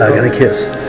I got a kiss.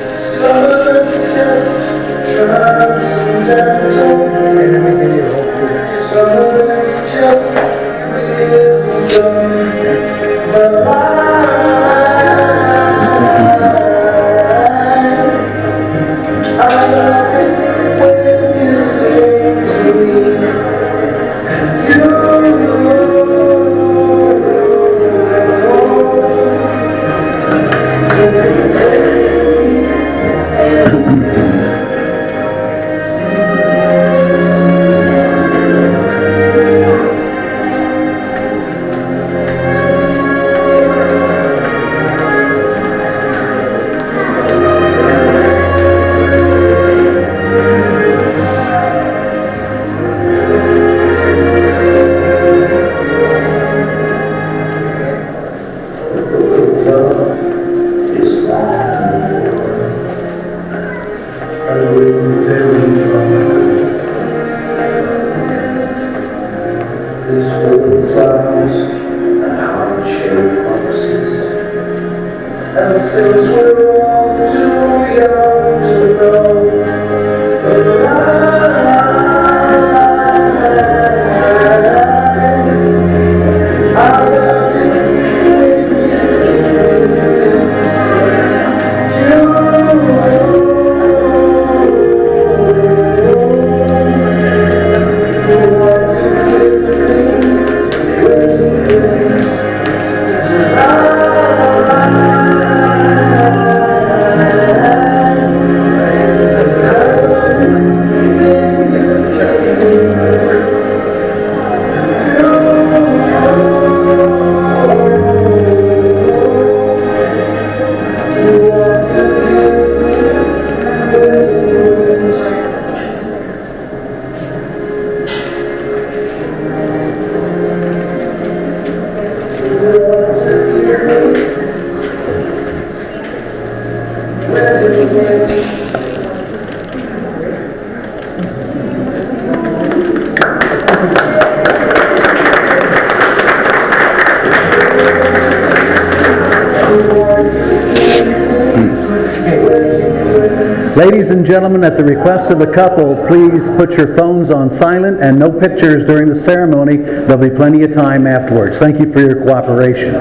Ladies and gentlemen, at the request of the couple, please put your phones on silent and no pictures during the ceremony. There'll be plenty of time afterwards. Thank you for your cooperation.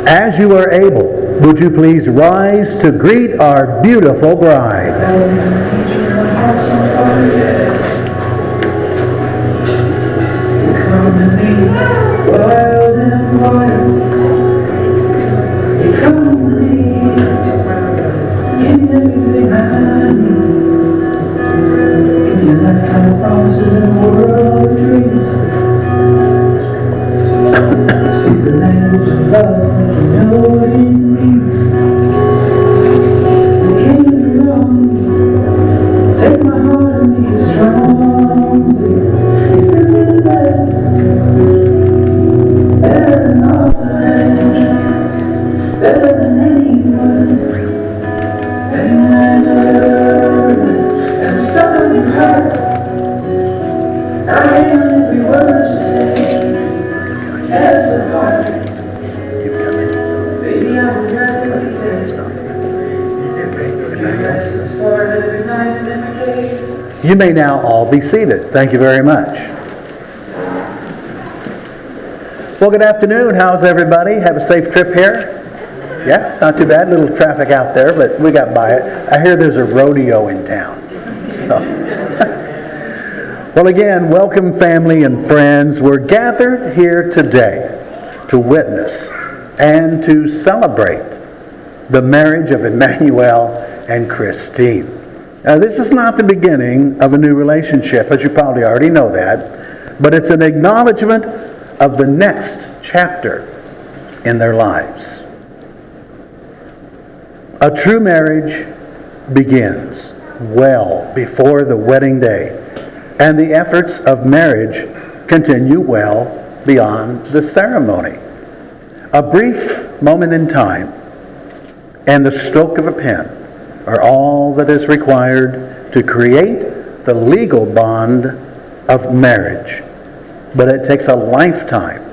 As you are able, would you please rise to greet our beautiful bride? You may now all be seated. Thank you very much. Well, good afternoon. How's everybody? Have a safe trip here? Yeah, not too bad. Little traffic out there, but we got by it. I hear there's a rodeo in town. So. Well, again, welcome family and friends. We're gathered here today to witness and to celebrate the marriage of Emmanuel and Christine. This is not the beginning of a new relationship, as you probably already know that, but it's an acknowledgement of the next chapter in their lives. A true marriage begins well before the wedding day, and the efforts of marriage continue well beyond the ceremony. A brief moment in time and the stroke of a pen are all that is required to create the legal bond of marriage. But it takes a lifetime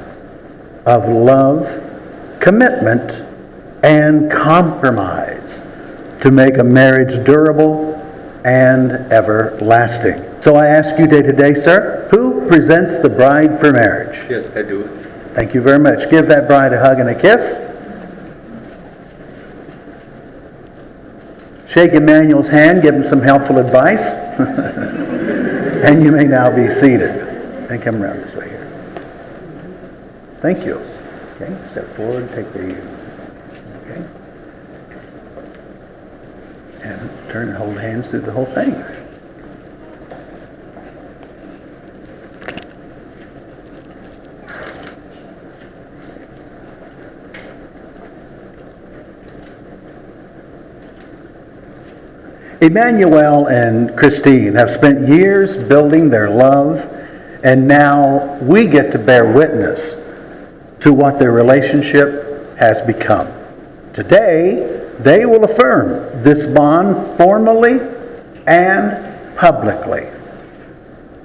of love, commitment, and compromise to make a marriage durable and everlasting. So I ask you today, sir, who presents the bride for marriage? Yes, I do. Thank you very much. Give that bride a hug and a kiss. Shake Emmanuel's hand, give him some helpful advice. And you may now be seated. And come around this way here. Thank you. Okay, step forward, take the... Okay. And turn and hold hands through the whole thing. Emmanuel and Christine have spent years building their love, and now we get to bear witness to what their relationship has become. Today, they will affirm this bond formally and publicly.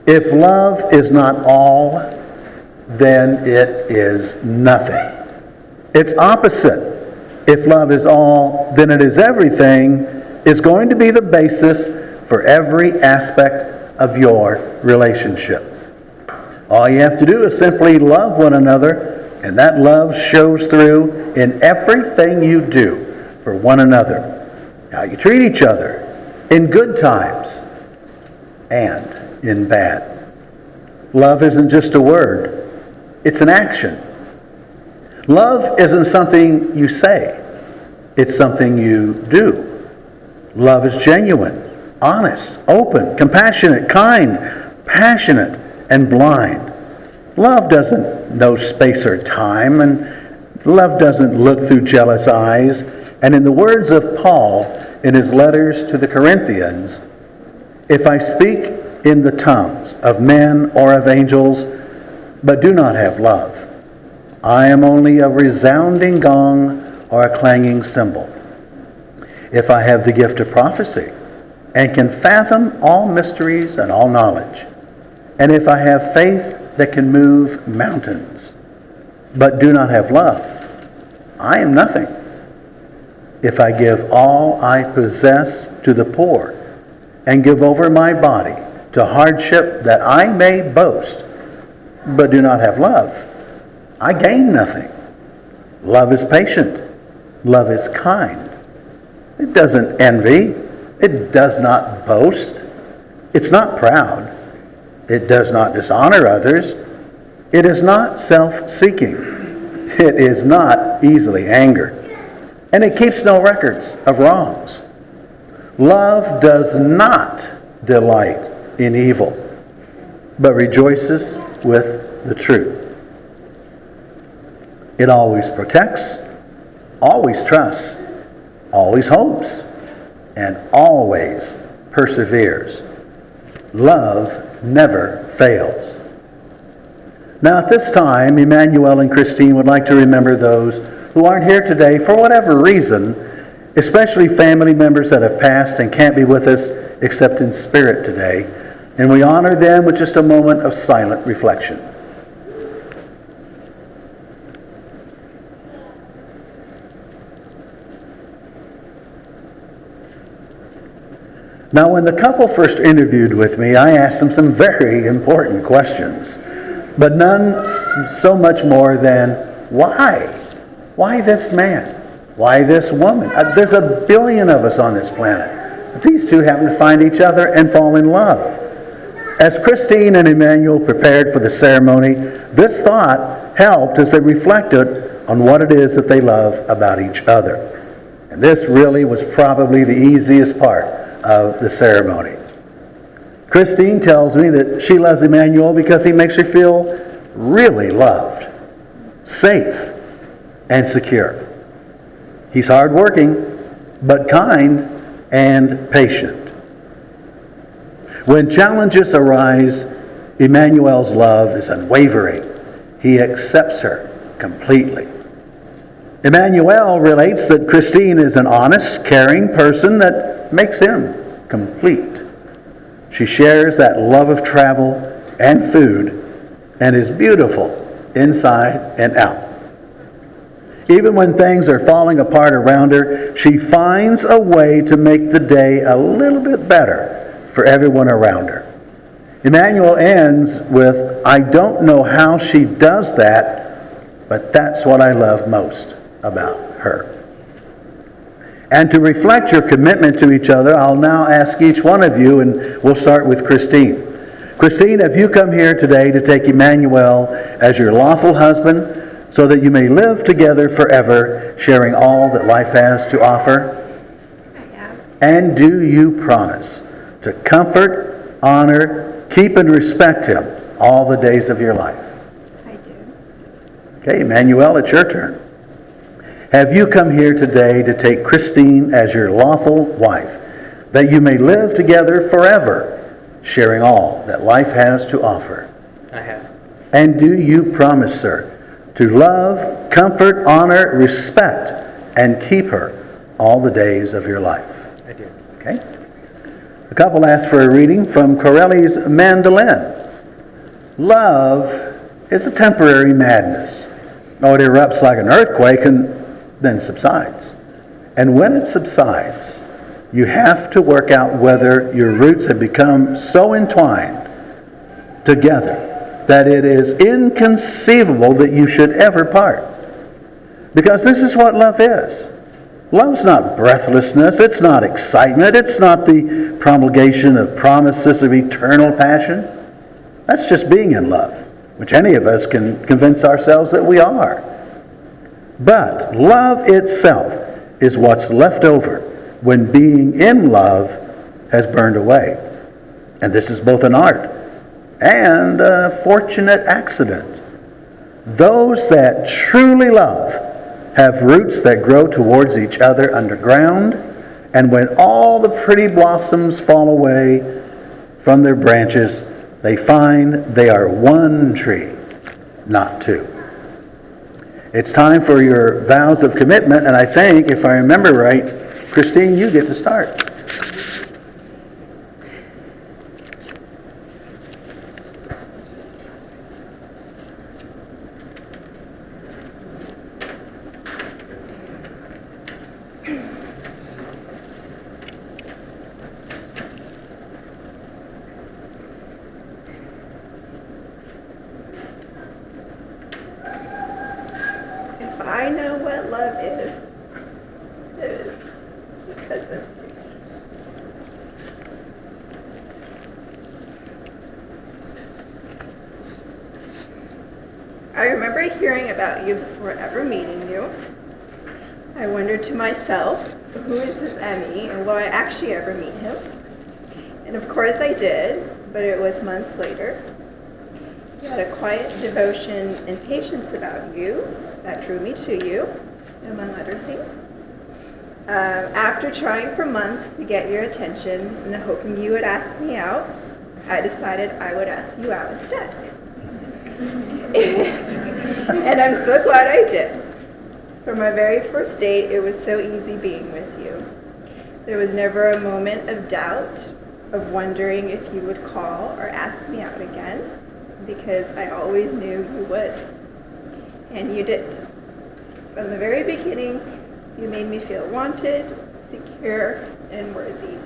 If love is not all, then it is nothing. Its opposite, if love is all, then it is everything, is going to be the basis for every aspect of your relationship. All you have to do is simply love one another, and that love shows through in everything you do for one another. How you treat each other in good times and in bad. Love isn't just a word, it's an action. Love isn't something you say, it's something you do. Love is genuine, honest, open, compassionate, kind, passionate, and blind. Love doesn't know space or time, and love doesn't look through jealous eyes. And in the words of Paul in his letters to the Corinthians, if I speak in the tongues of men or of angels, but do not have love, I am only a resounding gong or a clanging cymbal. If I have the gift of prophecy and can fathom all mysteries and all knowledge, and if I have faith that can move mountains, but do not have love, I am nothing. If I give all I possess to the poor and give over my body to hardship that I may boast, but do not have love, I gain nothing. Love is patient. Love is kind. It doesn't envy. It does not boast. It's not proud. It does not dishonor others. It is not self-seeking. It is not easily angered. And it keeps no records of wrongs. Love does not delight in evil, but rejoices with the truth. It always protects, always trusts, always hopes, and always perseveres. Love never fails. Now at this time, Emmanuel and Christine would like to remember those who aren't here today for whatever reason, especially family members that have passed and can't be with us except in spirit today. And we honor them with just a moment of silent reflection. Now, when the couple first interviewed with me, I asked them some very important questions, but none so much more than, why? Why this man? Why this woman? There's a billion of us on this planet. These two happen to find each other and fall in love. As Christine and Emmanuel prepared for the ceremony, this thought helped as they reflected on what it is that they love about each other. And this really was probably the easiest part of the ceremony. Christine tells me that she loves Emmanuel because he makes her feel really loved, safe, and secure. He's hardworking, but kind and patient. When challenges arise, Emmanuel's love is unwavering. He accepts her completely. Emmanuel relates that Christine is an honest, caring person that makes him complete. She shares that love of travel and food and is beautiful inside and out. Even when things are falling apart around her, she finds a way to make the day a little bit better for everyone around her. Emmanuel ends with, "I don't know how she does that, but that's what I love most about her." And to reflect your commitment to each other, I'll now ask each one of you, and we'll start with Christine. Christine, have you come here today to take Emmanuel as your lawful husband so that you may live together forever, sharing all that life has to offer? I have. And do you promise to comfort, honor, keep, and respect him all the days of your life? I do. Okay, Emmanuel, it's your turn. Have you come here today to take Christine as your lawful wife, that you may live together forever, sharing all that life has to offer? I have. And do you promise, sir, to love, comfort, honor, respect, and keep her all the days of your life? I do. Okay. The couple asked for a reading from Corelli's Mandolin. Love is a temporary madness. Oh, it erupts like an earthquake and then subsides. And when it subsides, you have to work out whether your roots have become so entwined together that it is inconceivable that you should ever part. Because this is what love is. Love's not breathlessness, it's not excitement, it's not the promulgation of promises of eternal passion. That's just being in love, which any of us can convince ourselves that we are. But love itself is what's left over when being in love has burned away. And this is both an art and a fortunate accident. Those that truly love have roots that grow towards each other underground, and when all the pretty blossoms fall away from their branches, they find they are one tree, not two. It's time for your vows of commitment, and I think, if I remember right, Christine, you get to start. If I know what love is, it is because of you. I remember hearing about you before ever meeting you. I wondered to myself, who is this Emmy, and will I actually ever meet him? And of course I did, but it was months later. You had a quiet devotion and patience about you that drew me to you, among other things. After trying for months to get your attention and hoping you would ask me out, I decided I would ask you out instead. And I'm so glad I did. From our very first date, it was so easy being with you. There was never a moment of doubt, of wondering if you would call or ask me out again, because I always knew you would. And you did. From the very beginning, you made me feel wanted, secure, and worthy.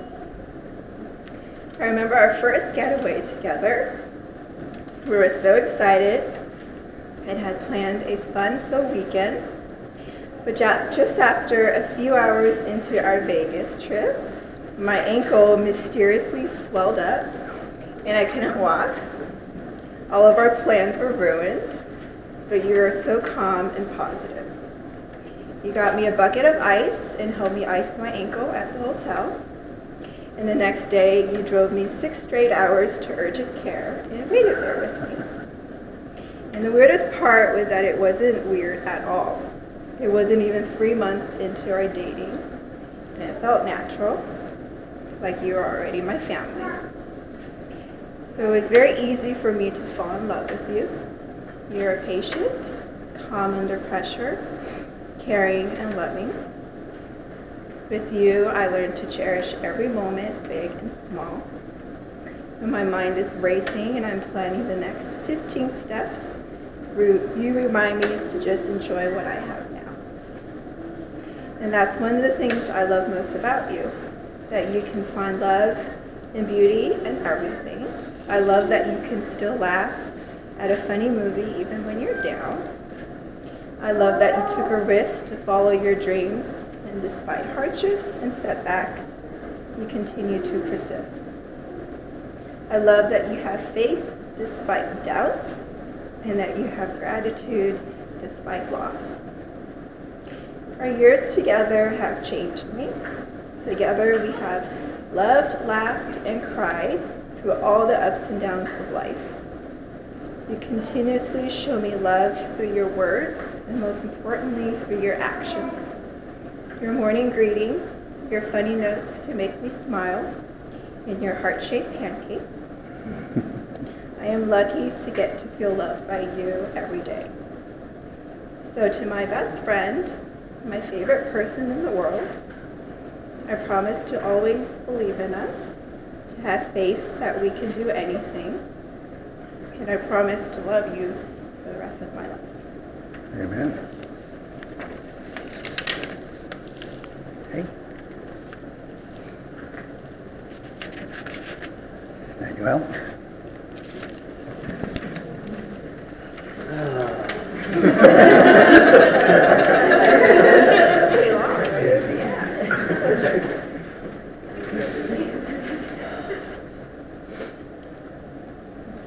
I remember our first getaway together. We were so excited and had planned a fun-filled weekend. But just after a few hours into our Vegas trip, my ankle mysteriously swelled up, and I couldn't walk. All of our plans were ruined, but you were so calm and positive. You got me a bucket of ice and helped me ice my ankle at the hotel. And the next day, you drove me 6 straight hours to urgent care and waited there with me. And the weirdest part was that it wasn't weird at all. It wasn't even 3 months into our dating, and it felt natural, like you were already my family. So it was very easy for me to fall in love with you. You're patient, calm under pressure, caring and loving. With you, I learned to cherish every moment, big and small. When my mind is racing and I'm planning the next 15 steps, you remind me to just enjoy what I have now. And that's one of the things I love most about you, that you can find love and beauty in everything. I love that you can still laugh at a funny movie even when you're down. I love that you took a risk to follow your dreams, and despite hardships and setbacks, you continue to persist. I love that you have faith despite doubts, and that you have gratitude despite loss. Our years together have changed me. Together we have loved, laughed, and cried through all the ups and downs of life. You continuously show me love through your words, and most importantly, through your actions. Your morning greetings, your funny notes to make me smile, and your heart-shaped pancakes. I am lucky to get to feel loved by you every day. So to my best friend, my favorite person in the world, I promise to always believe in us, to have faith that we can do anything, and I promise to love you for the rest of my life. Amen. Okay. Emmanuel.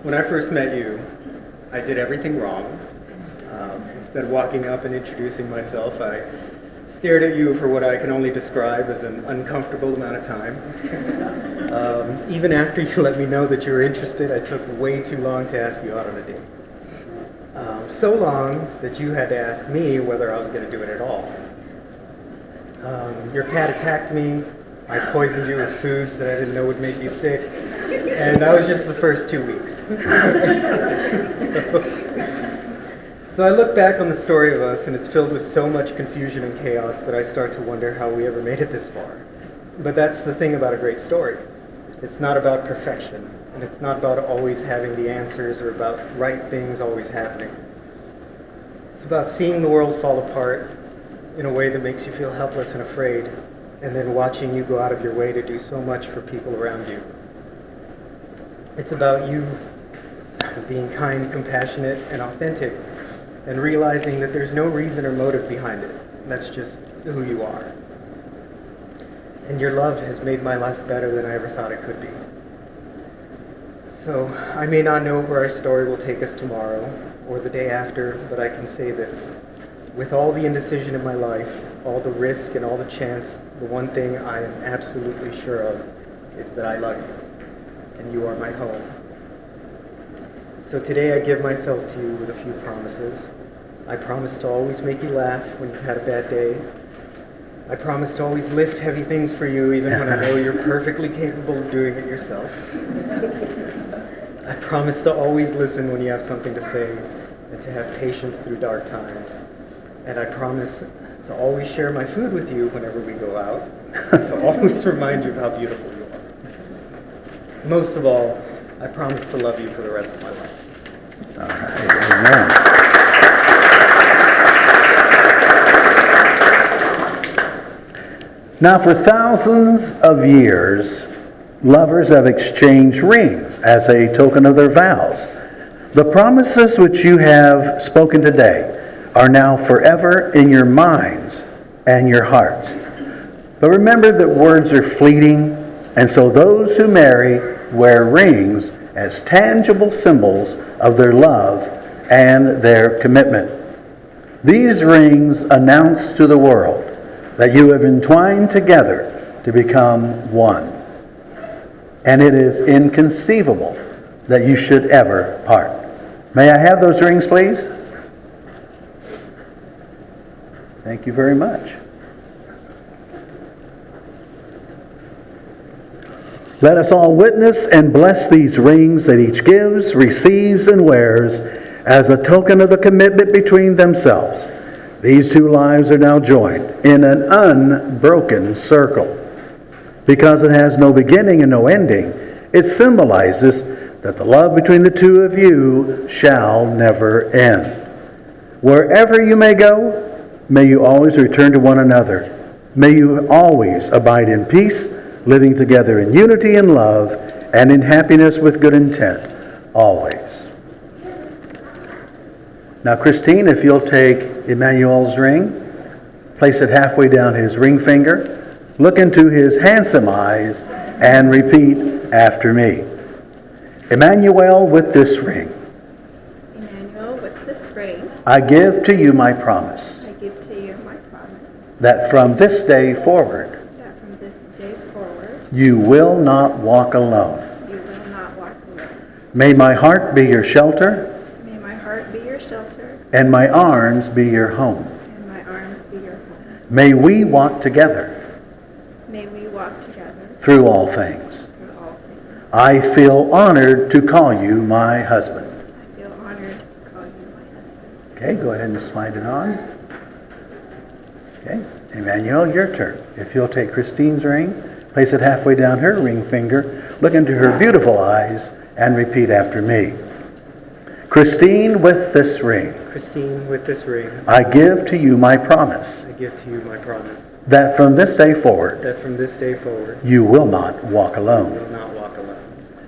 When I first met you, I did everything wrong. Instead of walking up and introducing myself, I stared at you for what I can only describe as an uncomfortable amount of time. Even after you let me know that you were interested, I took way too long to ask you out on a date. So long that you had to ask me whether I was going to do it at all. Your cat attacked me. I poisoned you with foods that I didn't know would make you sick. And that was just the first 2 weeks. So I look back on the story of us, and it's filled with so much confusion and chaos that I start to wonder how we ever made it this far. But that's the thing about a great story. It's not about perfection, and it's not about always having the answers or about right things always happening. It's about seeing the world fall apart in a way that makes you feel helpless and afraid, and then watching you go out of your way to do so much for people around you. It's about you being kind, compassionate, and authentic, and realizing that there's no reason or motive behind it. That's just who you are. And your love has made my life better than I ever thought it could be. So I may not know where our story will take us tomorrow or the day after, but I can say this. With all the indecision in my life, all the risk and all the chance, the one thing I am absolutely sure of is that I love you, and you are my home. So today I give myself to you with a few promises. I promise to always make you laugh when you've had a bad day. I promise to always lift heavy things for you even when I know you're perfectly capable of doing it yourself. I promise to always listen when you have something to say and to have patience through dark times. And I promise to always share my food with you whenever we go out, and to always remind you of how beautiful you are. Most of all, I promise to love you for the rest of my life. All right, amen. Now, for thousands of years, lovers have exchanged rings as a token of their vows. The promises which you have spoken today are now forever in your minds and your hearts. But remember that words are fleeting, and so those who marry wear rings as tangible symbols of their love and their commitment. These rings announce to the world that you have entwined together to become one. And it is inconceivable that you should ever part. May I have those rings, please? Thank you very much. Let us all witness and bless these rings that each gives, receives, and wears as a token of the commitment between themselves. These two lives are now joined in an unbroken circle. Because it has no beginning and no ending, it symbolizes that the love between the two of you shall never end. Wherever you may go, may you always return to one another. May you always abide in peace, living together in unity and love, and in happiness with good intent, always. Now, Christine, if you'll take Emmanuel's ring, place it halfway down his ring finger, look into his handsome eyes, and repeat after me. Emmanuel, with this ring, Emmanuel, with this ring, I give to you my promise I give to you my promise that from this day forward, that from this day forward, you will not walk alone. you will not walk alone. May my heart be your shelter, May my heart be your shelter, and my arms be your home. and my arms be your home. May we walk together May we walk together through all things. through all things. I feel honored to call you my husband. I feel honored to call you my husband. Okay, go ahead and slide it on. Okay, Emmanuel, your turn. If you'll take Christine's ring, place it halfway down her ring finger, look into her beautiful eyes, and repeat after me. Christine, with this ring, Christine, with this ring, I give to you my promise I give to you my promise that from this day forward, that from this day forward, you will not walk you alone. will not walk alone.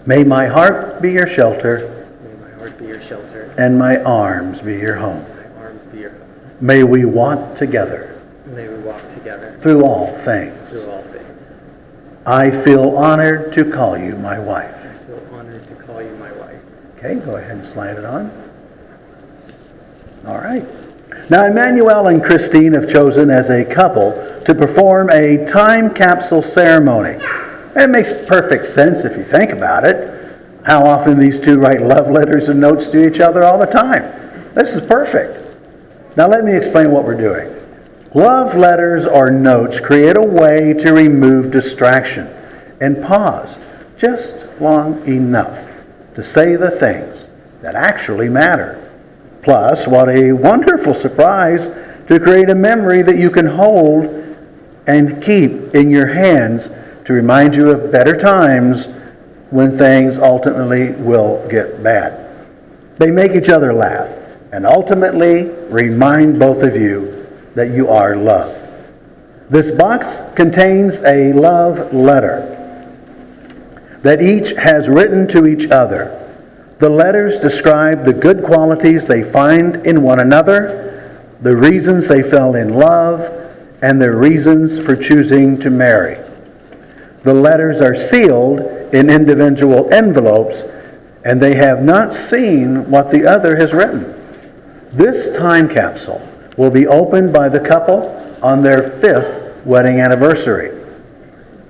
May my heart be your shelter, May my heart be your shelter, and my arms be your home. my arms be your home. May we walk together May we walk together through all things. through all things. I feel honored to call you my wife. I feel honored to call you my wife. Okay, go ahead and slide it on. All right. Now, Emmanuel and Christine have chosen as a couple to perform a time capsule ceremony. It makes perfect sense if you think about it. How often these two write love letters and notes to each other all the time. This is perfect. Now, let me explain what we're doing. Love letters or notes create a way to remove distraction and pause just long enough to say the things that actually matter. Plus, what a wonderful surprise to create a memory that you can hold and keep in your hands to remind you of better times when things ultimately will get bad. They make each other laugh and ultimately remind both of you that you are loved. This box contains a love letter that each has written to each other. The letters describe the good qualities they find in one another, the reasons they fell in love, and their reasons for choosing to marry. The letters are sealed in individual envelopes, and they have not seen what the other has written. This time capsule will be opened by the couple on their 5th wedding anniversary.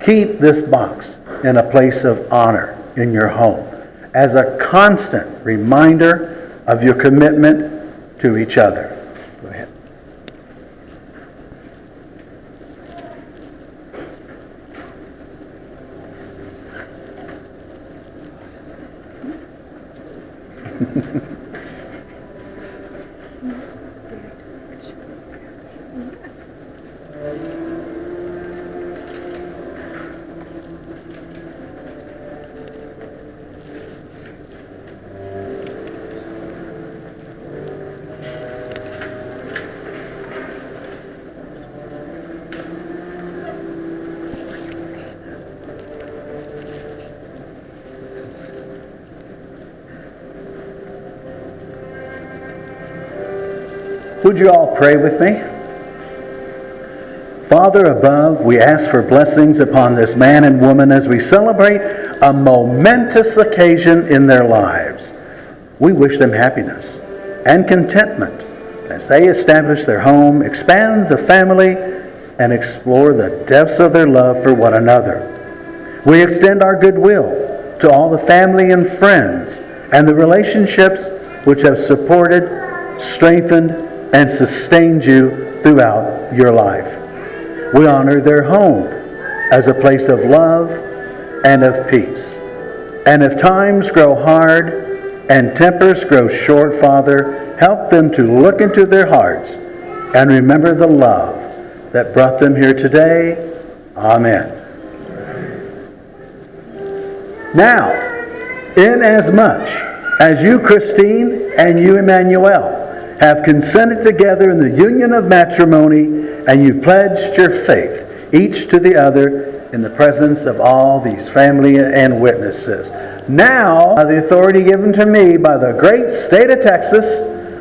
Keep this box in a place of honor in your home as a constant reminder of your commitment to each other. Go ahead. Would you all pray with me? Father above, we ask for blessings upon this man and woman as we celebrate a momentous occasion in their lives. We wish them happiness and contentment as they establish their home, expand the family, and explore the depths of their love for one another. We extend our goodwill to all the family and friends and the relationships which have supported, strengthened, and sustained you throughout your life. We honor their home as a place of love and of peace. And if times grow hard and tempers grow short, Father, help them to look into their hearts and remember the love that brought them here today. Amen. Now, inasmuch as you, Christine, and you, Emmanuel, have consented together in the union of matrimony, and you've pledged your faith, each to the other, in the presence of all these family and witnesses. Now, by the authority given to me by the great state of Texas,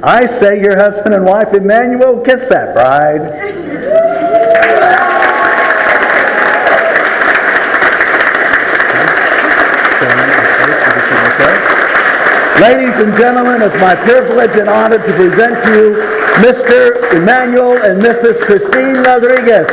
I say your husband and wife, Emmanuel, kiss that bride. Ladies and gentlemen, it's my privilege and honor to present to you Mr. Emmanuel and Mrs. Christine Rodriguez.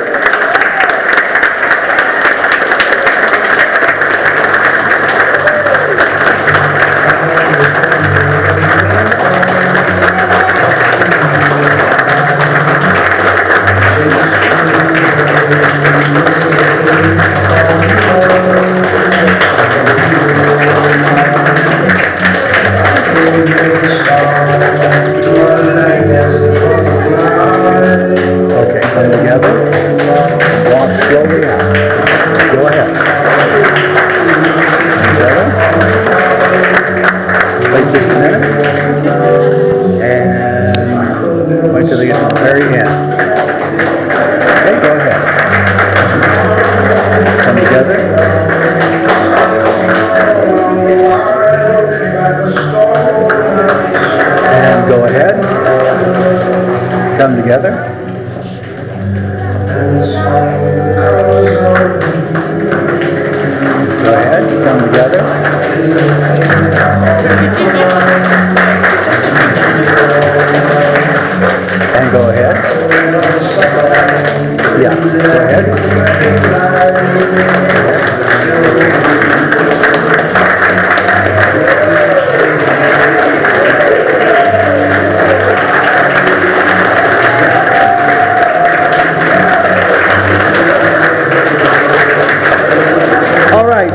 Come together. Go ahead, come together. And go ahead. Yeah, go ahead.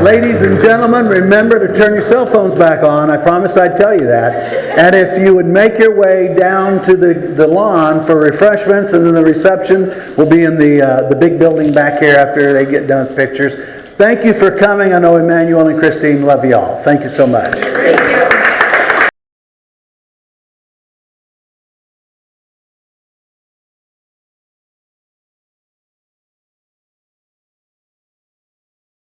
Ladies and gentlemen, remember to turn your cell phones back on. I promised I'd tell you that. And if you would make your way down to the lawn for refreshments, and then the reception will be in the big building back here after they get done with pictures. Thank you for coming. I know Emmanuel and Christine love you all. Thank you so much. Thank you.